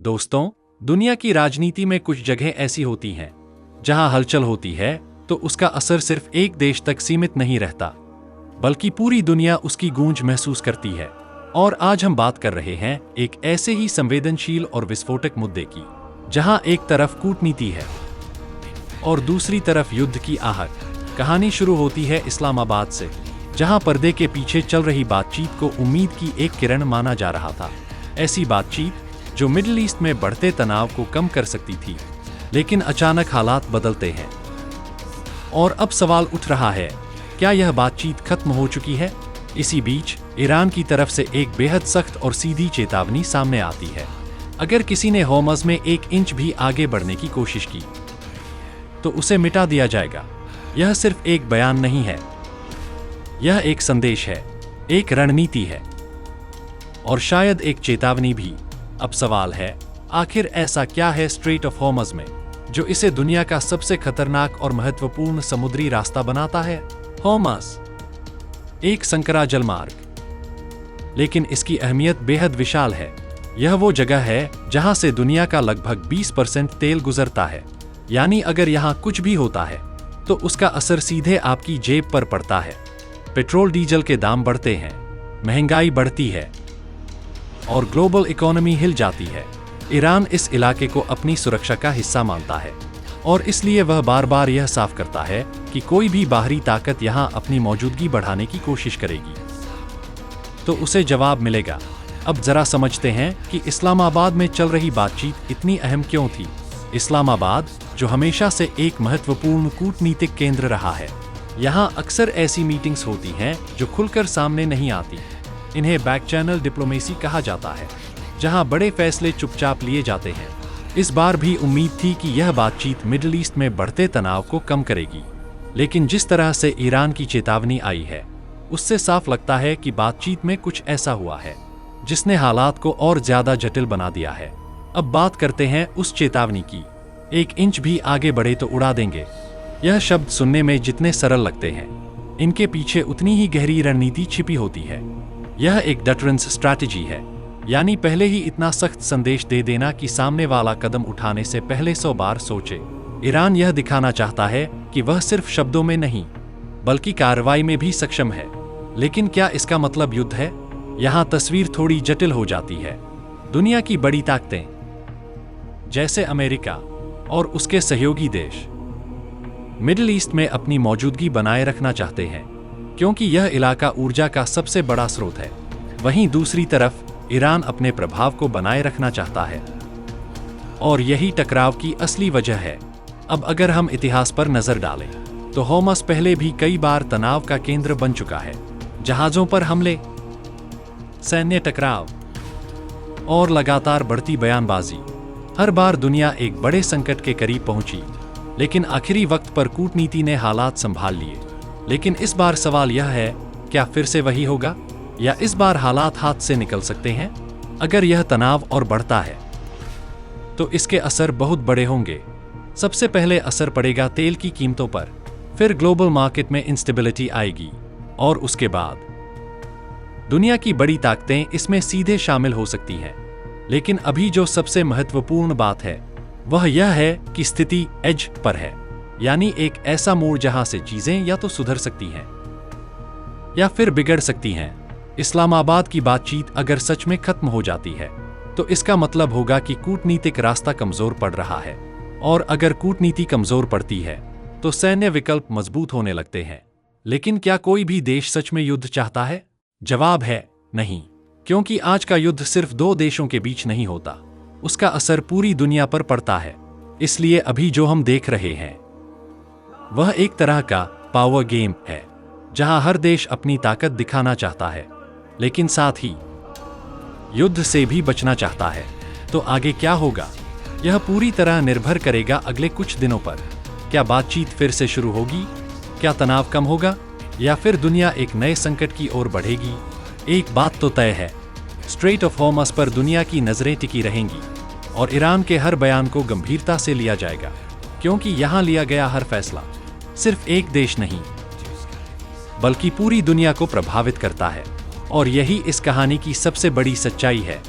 दोस्तों, दुनिया की राजनीति में कुछ जगहें ऐसी होती हैं जहां हलचल होती है तो उसका असर सिर्फ एक देश तक सीमित नहीं रहता, बल्कि पूरी दुनिया उसकी गूंज महसूस करती है। और आज हम बात कर रहे हैं एक ऐसे ही संवेदनशील और विस्फोटक मुद्दे की, जहां एक तरफ कूटनीति है और दूसरी तरफ युद्ध की आहट। कहानी शुरू होती है इस्लामाबाद से, जहां पर्दे के पीछे चल रही बातचीत को उम्मीद की एक किरण माना जा रहा था। ऐसी बातचीत जो मिडिल ईस्ट में बढ़ते तनाव को कम कर सकती थी। लेकिन अचानक हालात बदलते हैं और अब सवाल उठ रहा है, क्या यह बातचीत खत्म हो चुकी है? इसी बीच ईरान की तरफ से एक बेहद सख्त और सीधी चेतावनी सामने आती है। अगर किसी ने होर्मुज़ में 1 इंच भी आगे बढ़ने की कोशिश की तो उसे मिटा दिया जाएगा। यह सिर्फ एक बयान नहीं है, यह एक संदेश है, एक रणनीति है और शायद एक चेतावनी भी। अब सवाल है, आखिर ऐसा क्या है स्ट्रेट ऑफ होर्मुज़ में जो इसे दुनिया का सबसे खतरनाक और महत्वपूर्ण समुद्री रास्ता बनाता है? होर्मुज़ एक संकरा जलमार्ग, लेकिन इसकी अहमियत बेहद विशाल है। यह वो जगह है जहां से दुनिया का लगभग 20% तेल गुजरता है। यानी अगर यहां कुछ भी होता है तो उसका असर सीधे आपकी जेब पर पड़ता है। पेट्रोल डीजल के दाम बढ़ते हैं, महंगाई बढ़ती है और ग्लोबल इकोनॉमी हिल जाती है। ईरान इस इलाके को अपनी सुरक्षा का हिस्सा मानता है और इसलिए वह बार बार यह साफ करता है कि कोई भी बाहरी ताकत यहां अपनी मौजूदगी बढ़ाने की कोशिश करेगी तो उसे जवाब मिलेगा। अब जरा समझते हैं कि इस्लामाबाद में चल रही बातचीत इतनी अहम क्यों थी। इस्लामाबाद, जो हमेशा से एक महत्वपूर्ण कूटनीतिक केंद्र रहा है, यहाँ अक्सर ऐसी मीटिंग्स होती हैं जो खुलकर सामने नहीं आती। इन्हें बैक चैनल डिप्लोमेसी कहा जाता है, जहां बड़े फैसले चुपचाप लिए जाते हैं। इस बार भी उम्मीद थी कि यह बातचीत मिडिल ईस्ट में बढ़ते तनाव को कम करेगी, लेकिन जिस तरह से ईरान की चेतावनी आई है, उससे साफ लगता है कि बातचीत में कुछ ऐसा हुआ है जिसने हालात को और ज्यादा जटिल बना दिया है। अब बात करते हैं उस चेतावनी की। 1 इंच भी आगे बढ़े तो उड़ा देंगे। यह शब्द सुनने में जितने सरल लगते हैं, इनके पीछे उतनी ही गहरी रणनीति छिपी होती है। यह एक डटरेंस स्ट्रैटेजी है, यानी पहले ही इतना सख्त संदेश दे देना कि सामने वाला कदम उठाने से पहले 100 बार सोचे। ईरान यह दिखाना चाहता है कि वह सिर्फ शब्दों में नहीं, बल्कि कार्रवाई में भी सक्षम है। लेकिन क्या इसका मतलब युद्ध है? यहाँ तस्वीर थोड़ी जटिल हो जाती है। दुनिया की बड़ी ताकतें जैसे अमेरिका और उसके सहयोगी देश मिडिल ईस्ट में अपनी मौजूदगी बनाए रखना चाहते हैं, क्योंकि यह इलाका ऊर्जा का सबसे बड़ा स्रोत है। वहीं दूसरी तरफ ईरान अपने प्रभाव को बनाए रखना चाहता है और यही टकराव की असली वजह है। अब अगर हम इतिहास पर नजर डालें तो होर्मुज़ पहले भी कई बार तनाव का केंद्र बन चुका है। जहाजों पर हमले, सैन्य टकराव और लगातार बढ़ती बयानबाजी। हर बार दुनिया एक बड़े संकट के करीब पहुंची, लेकिन आखिरी वक्त पर कूटनीति ने हालात संभाल लिए। लेकिन इस बार सवाल यह है, क्या फिर से वही होगा या इस बार हालात हाथ से निकल सकते हैं? अगर यह तनाव और बढ़ता है तो इसके असर बहुत बड़े होंगे। सबसे पहले असर पड़ेगा तेल की कीमतों पर, फिर ग्लोबल मार्केट में इंस्टेबिलिटी आएगी और उसके बाद दुनिया की बड़ी ताकतें इसमें सीधे शामिल हो सकती हैं। लेकिन अभी जो सबसे महत्वपूर्ण बात है वह यह है कि स्थिति एज पर है, यानी एक ऐसा मोड़ जहां से चीजें या तो सुधर सकती हैं या फिर बिगड़ सकती हैं। इस्लामाबाद की बातचीत अगर सच में खत्म हो जाती है तो इसका मतलब होगा कि कूटनीतिक रास्ता कमजोर पड़ रहा है, और अगर कूटनीति कमजोर पड़ती है तो सैन्य विकल्प मजबूत होने लगते हैं। लेकिन क्या कोई भी देश सच में युद्ध चाहता है? जवाब है नहीं, क्योंकि आज का युद्ध सिर्फ 2 देशों के बीच नहीं होता, उसका असर पूरी दुनिया पर पड़ता है। इसलिए अभी जो हम देख रहे हैं वह एक तरह का पावर गेम है, जहां हर देश अपनी ताकत दिखाना चाहता है, लेकिन साथ ही युद्ध से भी बचना चाहता है। तो आगे क्या होगा, यह पूरी तरह निर्भर करेगा अगले कुछ दिनों पर। क्या बातचीत फिर से शुरू होगी? क्या तनाव कम होगा या फिर दुनिया एक नए संकट की ओर बढ़ेगी? एक बात तो तय है, स्ट्रेट ऑफ होर्मुज़ पर दुनिया की नजरें टिकी रहेंगी और ईरान के हर बयान को गंभीरता से लिया जाएगा, क्योंकि यहां लिया गया हर फैसला सिर्फ एक देश नहीं बल्कि पूरी दुनिया को प्रभावित करता है। और यही इस कहानी की सबसे बड़ी सच्चाई है।